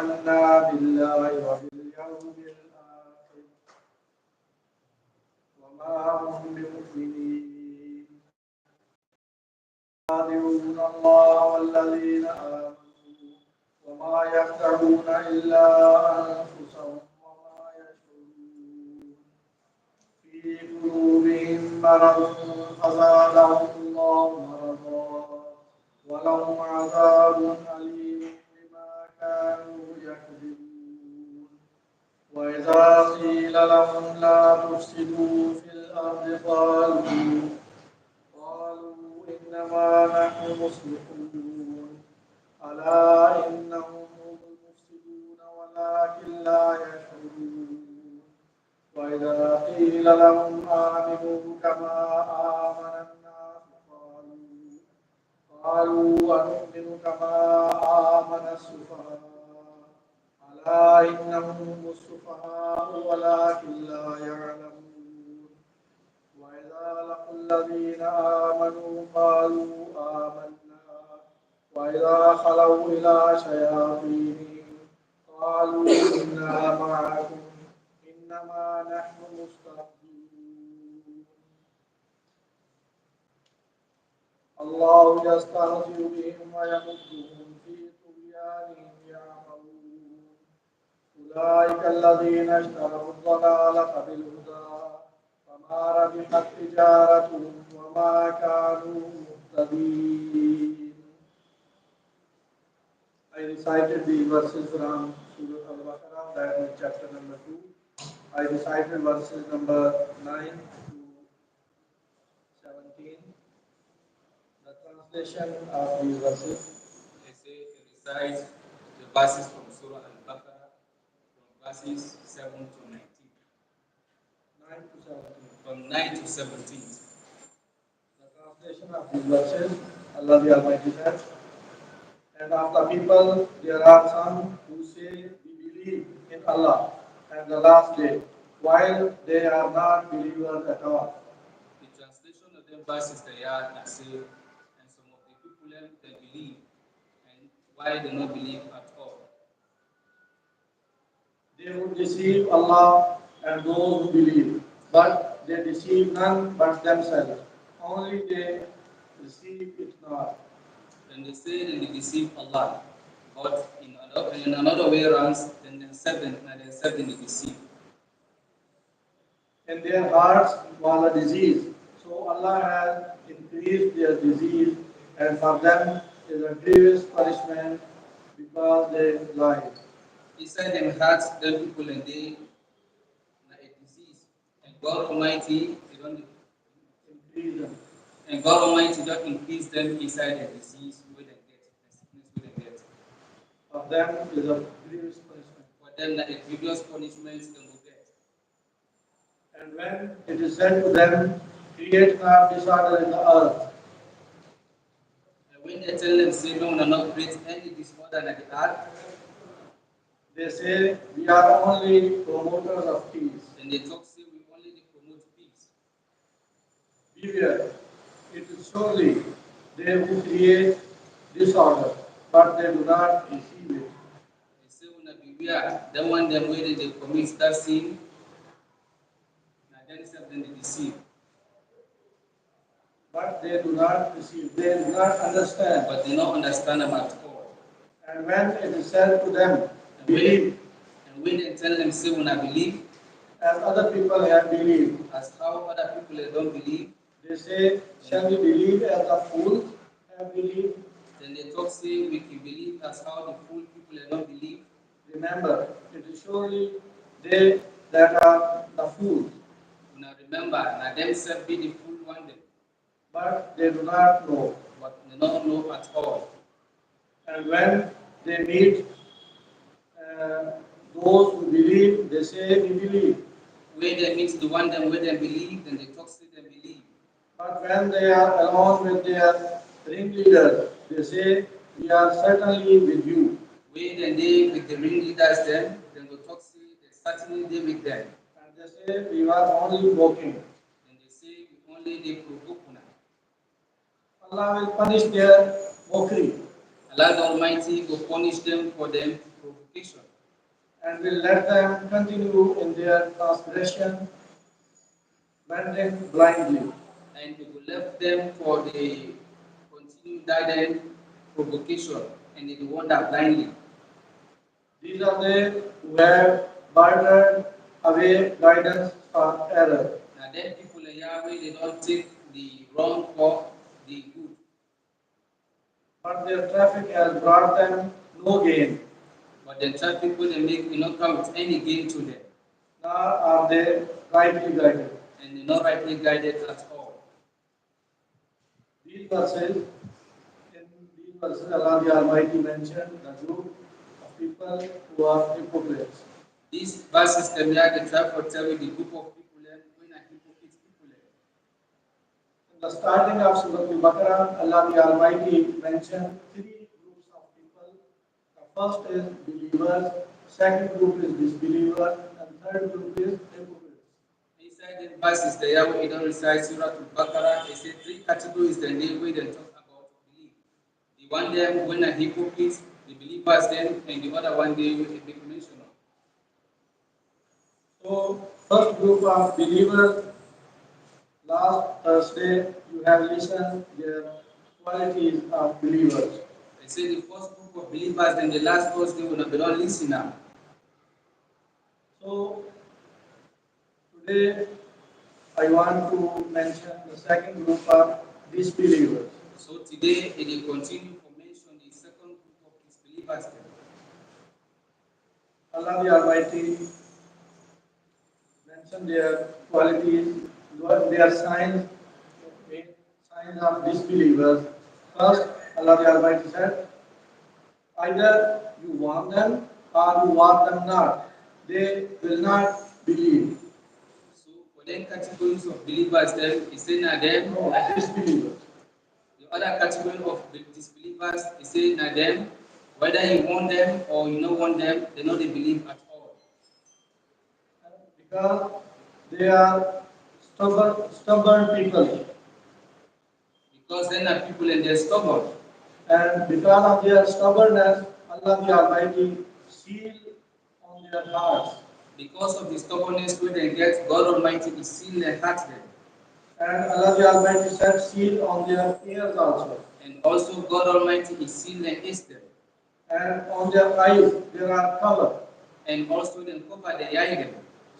آمنا بالله وباليوم الآخر وما هم بمؤمنين يخادعون الله والذين آمنوا وما يخدعون إلا أنفسهم وما يشعرون في قلوبهم مرض فزادهم الله مرضا ولهم عذاب أليم بما كانوا يكذبون وإذا قيل لهم لا تفسدوا في الأرض قالوا إنما نحن مصلحون ألا إنهم هم المفسدون ولكن لا يشعرون وإذا قيل لهم آمنوا كما آمن الناس قالوا أنؤمن كما آمن السفهاء ألا إنهم هم السفهاء ولكن لا يعلمون وإذا لقوا الذين آمنوا قالوا آمنا وإذا خلوا إلى شياطينهم قالوا إنا معكم إنما نحن مستهزئون الله يستهزئ بهم ويمدهم في طغيانهم يعمهون أولئك الذين اشتروا الضلالة بالهدى فما ربحت تجارتهم وما كانوا مهتدين. I recited the verses from Suratul Baqarah, that is chapter number 2. I recited verses number 9 to 17. The translation of these verses. They say they recite the verses from Surah Al-Baqarah from verses 7 to 19. 9 to 17. From 9 to 17. The translation of these verses, Allah the Almighty said, and of the people there are some who say we believe in Allah and the last day, while they are not believers at all. The translation of the verses they are say, and some of the people they believe, and why they not believe at all. They would deceive Allah and those who believe, but they deceive none but themselves. Only they deceive it not. Then they say that they deceive Allah, but in another way around, then themselves they deceive. In their hearts was a disease, so Allah has increased their disease, and for them is a grievous punishment because they lied. Inside them hearts, the people and they a disease, and God Almighty they don't Increase them. and God Almighty don't increase them inside the disease where they get, the sickness where they get. For them is a grievous punishment. For them, that a grievous punishment they will get. And when it is said to them, create not disorder in the earth, And when they tell them, say, no, we will not create any disorder in the earth, they say, we are only promoters of peace. then they talk, say, we only promote peace. Beware, it is surely they who create disorder, but they do not receive it. They say, we will beware. Then one them where they commit that sin, and then they deceive. But they do not receive, they do not understand. But they don't understand them at all. And when it is said to them, believe, and when they tell them, say, when I believe, as other people have believed, as how other people don't believe, they say, shall we believe as the fools have believed? Then they talk, say, we can believe as how the fool people don't believe. Remember, it is surely they that are the fools. Now remember, now themselves be the fool one day. But they do not know. But they don't know at all. And when they meet those who believe, they say, we believe. Where they meet the one them where they believe, then they talk, say they believe. But when they are alone with their ringleaders, they say, we are certainly with you. Where then they with the ringleaders then they talk, say they certainly they with them. And they say, we are only walking. And they say, only they provoke. Allah will punish their mockery. Allah the Almighty will punish them for their provocation, and will let them continue in their transgression, wandering blindly. and He will left them for the continued guided provocation, and they will wander blindly. These are they who have bartered away guidance for error, Now, them people in Yahweh, they don't take the wrong for the good, but their traffic has brought them no gain, but the trap people they make will not come with any gain to them, nor are they rightly guided. and they're not rightly guided at all. These verses, in these verses, Allah the Almighty mentioned the group of people who are hypocrites. These verses can be the trap for telling the group of people when are hypocrite people. In the starting of Suratul Baqarah, Allah the Almighty mentioned three groups of people. The first is believers, second group is disbelievers, and third group is hypocrites. Inside the verses, the Yahweh don't recite Suratul Baqarah. They say three categories the way they talk about belief. The one them when are hypocrites, the believers then, and the other one they will make mention of. So, first group of believers, last Thursday you have listened their qualities of believers. They say the first group of believers, then the last ones they will not be don't listen now. So, today I want to mention the second group of disbelievers. So today it will continue to mention the second group of disbelievers. Then. Allah the Almighty mentioned their qualities, their signs, signs of disbelievers. First, Allah the Almighty said, either you warn them or you warn them not. They will not believe. So for them categories of believers, then he said now them No, disbelievers. the other category of disbelievers, he said now them whether you want them or you don't want them, they not they believe at all. Because they are stubborn people. Because then are people and they're stubborn. And because of their stubbornness, Allah the Almighty seal on their hearts. Because of the stubbornness where they get, God Almighty is seal their hearts them. And Allah the Almighty set seal on their ears also. And also God Almighty is seal their ears them. And on their eyes there are cover. And also then cover their eye them.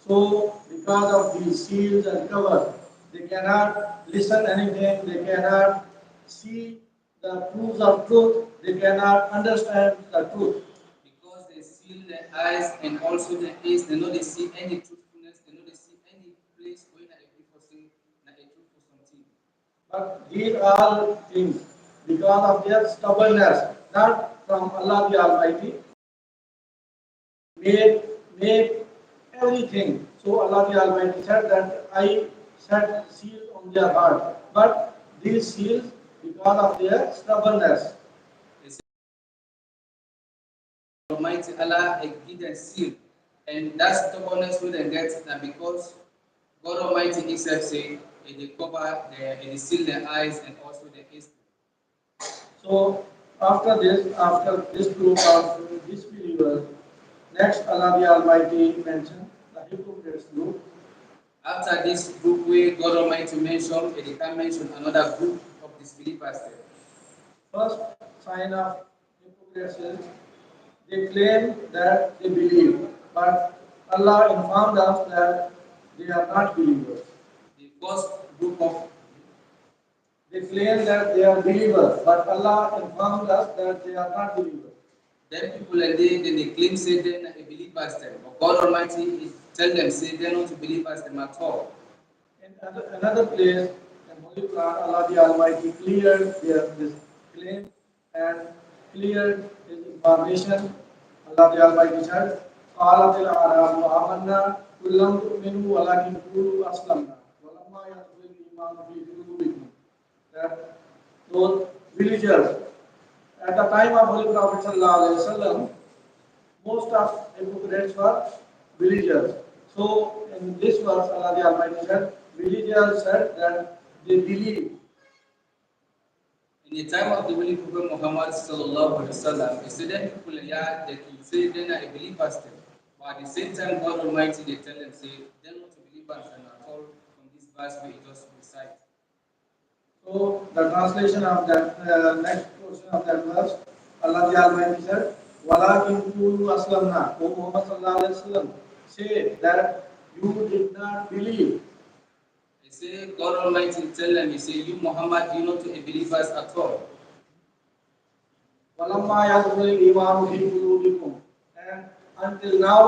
So because of these seals and cover, they cannot listen anything, they cannot see the proofs of truth, they cannot understand the truth. Because they seal their eyes and also their ears, they know they see any truthfulness, they know they see any place where a people say that a truth for something. But these are things because of their stubbornness, not from Allah the Almighty. Make everything. So Allah the Almighty said that I set seals on their heart. But these seals, because of their stubbornness. They say Almighty Allah give them seal. And that's stubbornness will they get that because God Almighty Himself say they cover their they seal their eyes and also their ears. So after this group of disbelievers, next Allah the Almighty mentioned the hypocrites group. After this group where God Almighty mentioned, they can mention another group of disbelievers there. First sign of hypocrites is they claim that they believe, but Allah informed us that they are not believers. The first group of They claim that they are believers, but Allah informed us that they are not believers. them people and they claim say they're not a believers them. But God Almighty is tell them say they're not believers them at all. In another place, in Holy Quran, Allah the Almighty cleared this claim and cleared His information. Allah the Almighty said, قالت الأعراب آمنا قل لم تؤمنوا ولكن قولوا أسلمنا ولما يدخل الإيمان في قلوبكم. That those villagers at the time of Holy Prophet ﷺ, most of hypocrites were villagers. So in this verse, Allah the Almighty said, villagers said that they believe. In In the time of the Holy Prophet Muhammad sallallahu alaihi wasallam, the student people yeah, they will say they are believers them. But at the same time, God Almighty they tell them say they're not believers and at all from this verse we just recite. So the translation of that next portion of that verse, Allah the Almighty said, "Walakin qulu aslamna." O Muhammad sallallahu alaihi wasallam, say that you did not believe. They say God Almighty tell them, He say, you Muhammad, you not a believers at all. وَلَمَّا يَدْخُلِ الْإِيمَانُ فِي قُلُوبِكُمْ. And until now,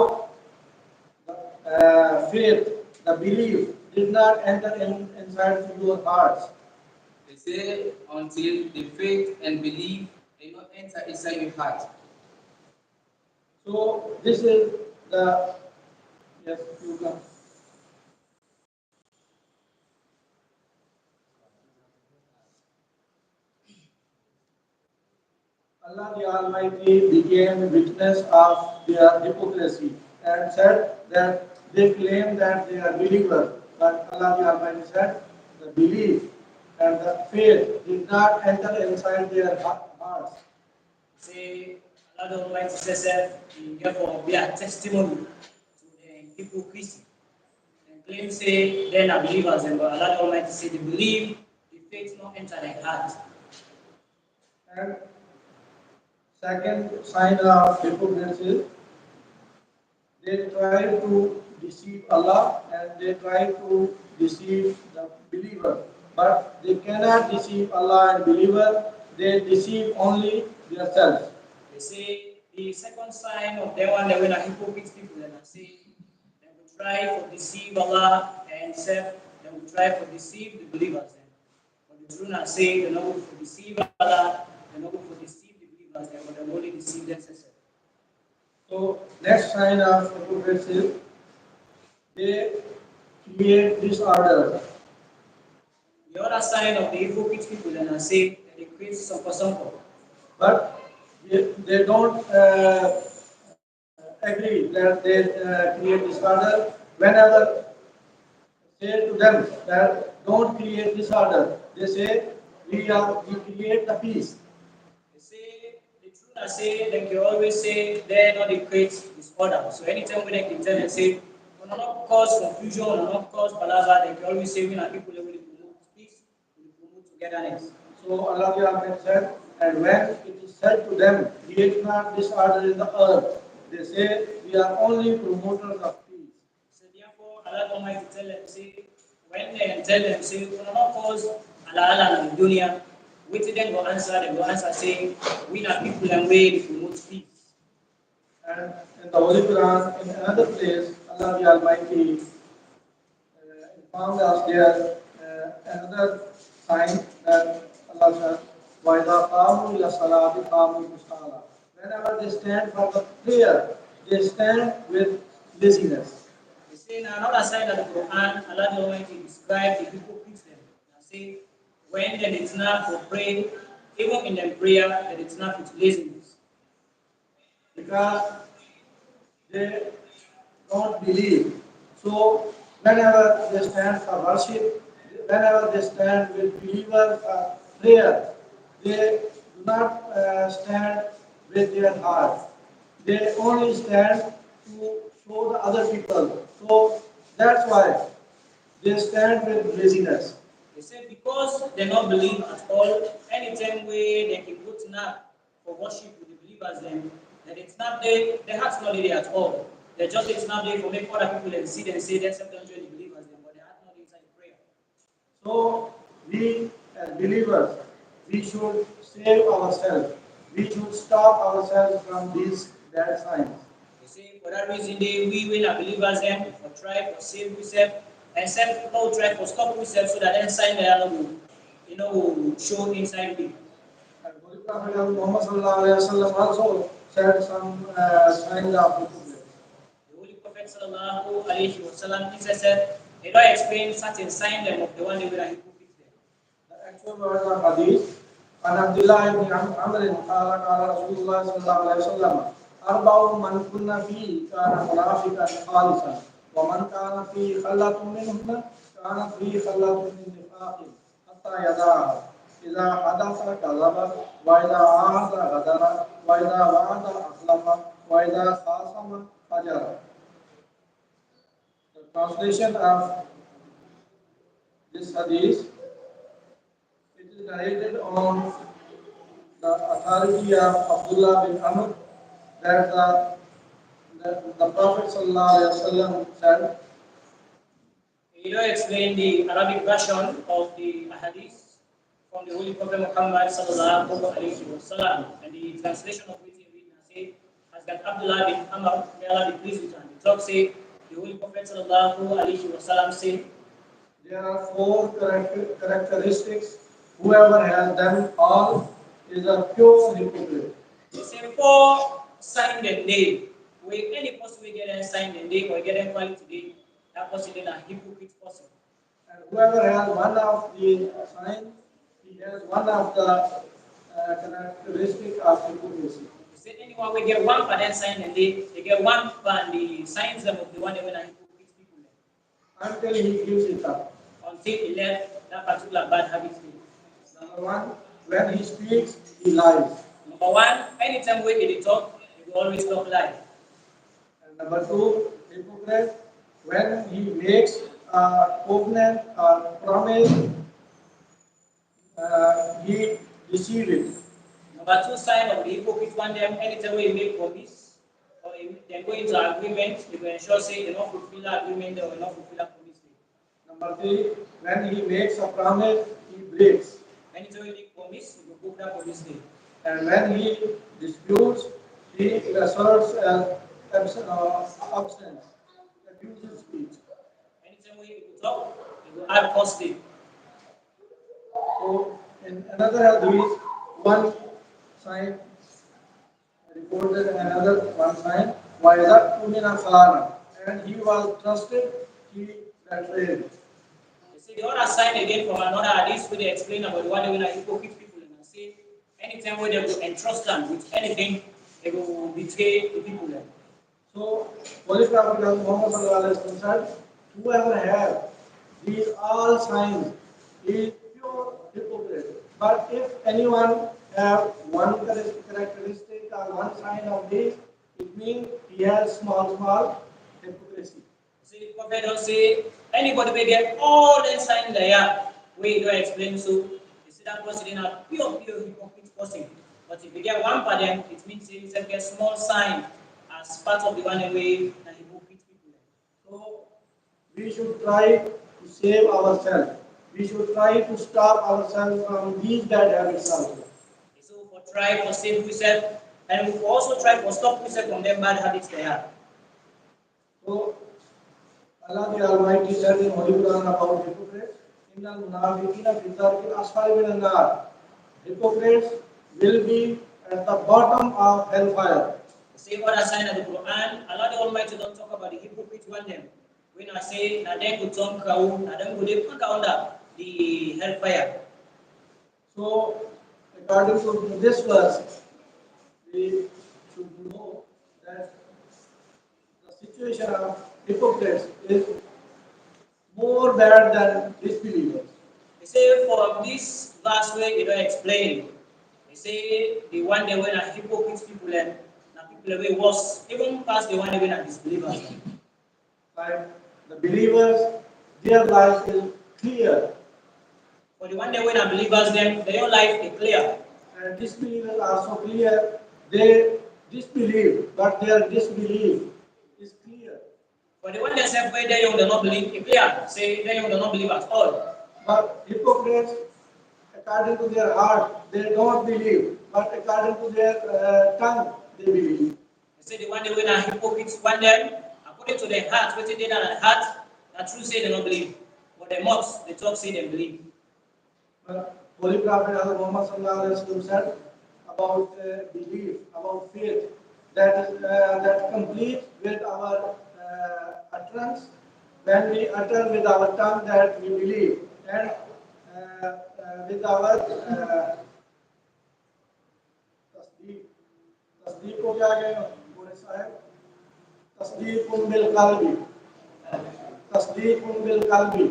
the faith, the belief, did not enter inside your hearts. They say until the faith and belief they not enter inside your heart. So this is the yes, you can. Allah the Almighty became witness of their hypocrisy and said that they claim that they are believers, but Allah the Almighty said the belief and the faith did not enter inside their hearts. Say, Allah the Almighty says, therefore, be a testimony to the hypocrisy. And claim say, they are believers, and but Allah the Almighty say, they believe, the faith not enter their heart. And second sign of hypocrisy, they try to deceive Allah and they try to deceive the believer. But they cannot deceive Allah and believer, they deceive only themselves. They say the second sign of the one that we are hypocrite people, and I say they will try to deceive Allah and self, they will try to deceive the believers. But the truth I say they not to deceive Allah, they not to deceive the believers, but they only deceive themselves. So next sign of hypocrisy, they create disorder. The other sign of the hypocrite people, and I say that they create some. But they don't agree that they create disorder. Whenever say to them that don't create disorder, they say we create the peace. They say the truth I say they can always say they're not the create disorder. So anytime when they can tell and say will not cause confusion, will not cause palaver, they can always say we are people that will promote peace, will promote togetherness. So Allah said, and when it is said to them, create not disorder in the earth, they say we are only promoters of peace. So therefore Allah Almighty tell them say when they tell them say will not cause Allah in the dunya, which then go answer, they go answer say we are people and we promote peace. And in the Holy Quran, in another place, Allah the Almighty informed us there another sign that Allah said, وَإِذَا قَامُوا إِلَى الصَّلَاةِ قَامُوا كُسَالَى. Whenever they stand for the prayer, they stand with laziness. They say in another side of the Quran, Allah the Almighty describes the hypocrites them. They say when they did not for pray, even in their prayer, they did not with laziness. Because they don't believe. So whenever they stand for worship, whenever they stand with believer for prayer, they do not stand with their heart. They only stand to show the other people. So that's why they stand with laziness. They say because they not believe at all, anytime where they can put now for worship with the believers then that it's not there, their heart's not there at all. They just it's not there for make other people and see them say they accept them join the believers then, but their heart not inside the prayer. So we as believers, we should save ourselves. We should stop ourselves from these bad signs. They say for that reason we will not believers them or try for save ourselves and self no try for stop ourselves so that then sign they are not will show inside me. And Holy Prophet Muhammad sallallahu alaihi wasallam also said some signs of hypocrisy. The Holy Prophet sallallahu alaihi wasallam he said they don't explain certain signs of the one they were hypocrites there. The actual words of hadith, عن عبد الله بن عمرو قال قال رسول الله صلى الله عليه وسلم أربع من كنا فيه كان منافقا خالصا ومن كان فيه خلة منهن كانت فيه خلة من نفاق حتى يدعها. إذا حدث كذب وإذا عاهد غدر وإذا وعد أخلف وإذا خاصم فجر. The translation of this hadith, it is narrated on the authority of Abdullah bin Amr that the Prophet ﷺ said, Explain the Arabic version of the hadith from the Holy Prophet Muhammad sallallahu alaihi wasallam, and the translation of which he read and say, has got Abdullah bin Amr, may Allah be pleased with him. The talk say, the Holy Prophet sallallahu alaihi wasallam say, there are four characteristics. Whoever has them all is a pure hypocrite. He say four sign the name. Where any person will get a sign the name or get a quality today, that person is a hypocrite person. And whoever has one of the signs, he has one of the characteristic of hypocrisy. He said anyone will get one for that sign and they get one for the signs of the one that will hypocrite people. Until he gives it up. Until he left that particular bad habit. Number one, when he speaks, he lies. Number one, anytime we talk, he will always talk lies. And number two, hypocrite, when he makes a covenant or promise, he deceives it. Number two sign of the hypocrite one them, anytime we make promise or they go into agreement, they will ensure say they don't fulfill the agreement or will not fulfill the promise. Number three, when he makes a promise, he breaks. Anytime we make promise, we will break that promise day. And when he disputes, he asserts absence, refuses speech. Anytime we talk, we will add positive. So, in another hadith, one sign reported another one sign, وَإِذَا اؤْتُمِنَ خَانَ, and he was trusted, he betrayed. You see, the other sign again from another hadith where they explain about the one that hypocrite people and say anytime where they will entrust them with anything, they will betray the people. So, Holy Prophet Muhammad said, whoever has these all signs is pure hypocrite. But if anyone have one characteristic or one sign of this, it means he has small hypocrisy. See, the Prophet don't say anybody will get all the signs there. We don't explain so. You see that person is a pure hypocrite person. But if you get one for them, it means you get small sign as part of the one way that hypocrite people. So we should try to save ourselves. We should try to stop ourselves from these bad habits also. So for try to save yourself, and we also try to stop yourself from them bad habits they have. So Allah the Almighty said in Holy Quran about hypocrites, Innal munafiqina fi dharkil asfali minan nar. Hypocrites will be at the bottom of hellfire. Say what a sign of the Quran, Allah the Almighty don't talk about the hypocrites one them. When I say na them go talk crowd, na them go they put under the hellfire. So according to this verse, we should know that the situation of hypocrites is more bad than disbelievers. They say for this verse way they don't explain. They say the one they were a hypocrites people and people way worse, even past the one they were a disbelievers. Like the believers, their life is clear. For the one they were a believers, then their life is clear. And disbelievers are so clear, they disbelieve, but their disbelief is clear. For the one that said where they do not believe, it's clear. Say they do not believe at all. But hypocrites, according to their heart, they don't believe, but according to their tongue, they believe. They say the one they were a hypocrites, one them, according to their heart, what they did at heart, the truth say they don't believe. But their mouths, they talk say they believe. But Holy Prophet Muhammad said about belief, about faith, that complete with our utterance. When we utter with our tongue that we believe, and with our tasdeeq को क्या कहें बोले साहब tasdeequn bil qalbi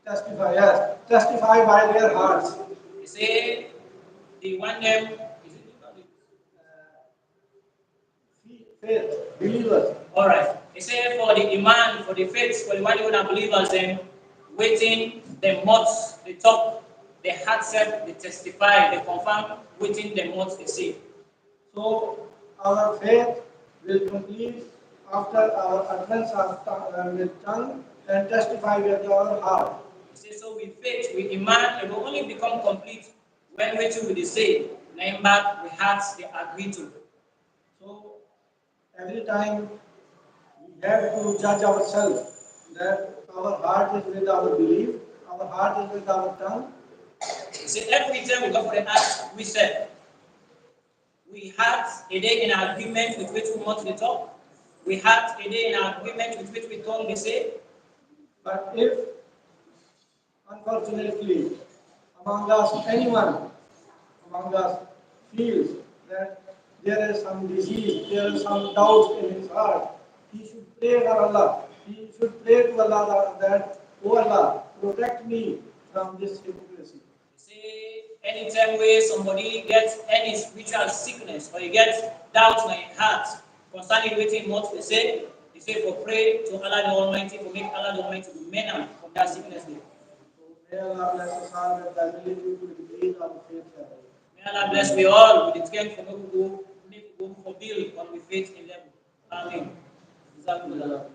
Testify, yes. Testify by their hearts. He say they want them. Faith, believers. All right. He say for the iman, for the faith, for the one who are believers, then waiting the mouths, they talk, the heart said, they testify, they confirm, waiting the mouths they say. So our faith will complete after our utterance with tongue and testify with our heart. He says, so with faith, with iman, it will only become complete when waiting with the say, name back, the hearts they agree to. So every time we have to judge ourselves that our heart is with our belief, our heart is with our tongue. He said, every time we go for the act, we said, we had a day in agreement with which we want to talk. We had a day in agreement with which we told the say. But if, unfortunately, among us, anyone among us feels that there is some disease, there is some doubt in his heart, he should pray for Allah. He should pray to Allah that, oh Allah, protect me from this hypocrisy. See, anytime where somebody gets any spiritual sickness or he gets doubt in his heart concerning what they say for pray to Allah the Almighty, for make Allah the Almighty to mend him from that sickness. May Allah bless us all with the ability to increase our faith level. May Allah bless we all with the strength for go for build on we faith in level. Amen. Jazakumullah.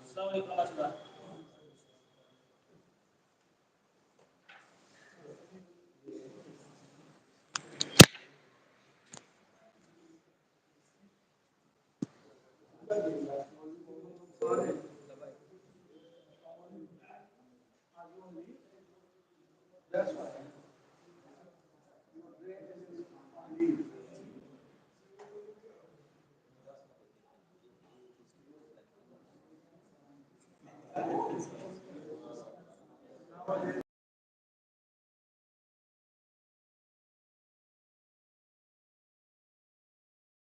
Assalamu alaikum wa rahmatullah. That's why. Nowadays,